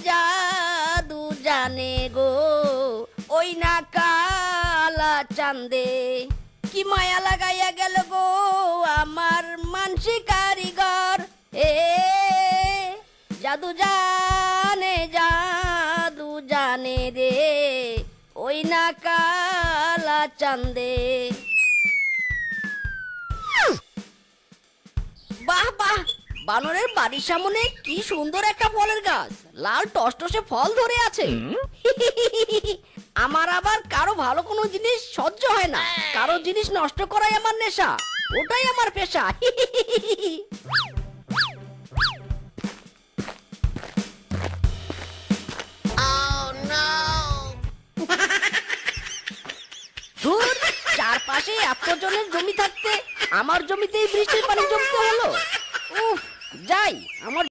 জাদু জানে গো ওই না কালা চাঁদে কি মায়া লাগাইয়া গেল গো আমার মানসি কারিগর এ জাদু জানে রে ওই না কালা চাঁদে। বাহ বাহ, বানরের বাড়ির সামনে কি সুন্দর একটা ফলের গাছ, লাল টসটসে ফল ধরে আছে। আমার আবার কারো ভালো কোনো জিনিস সহ্য হয় না, কারো জিনিস নষ্ট করাই আমার নেশা, ওটাই আমার পেশা। ধুর, চারপাশে এতজনের জমি থাকতে আমার জমিতেই বৃষ্টির পানি জমতে হলো। উফ, যাই আমার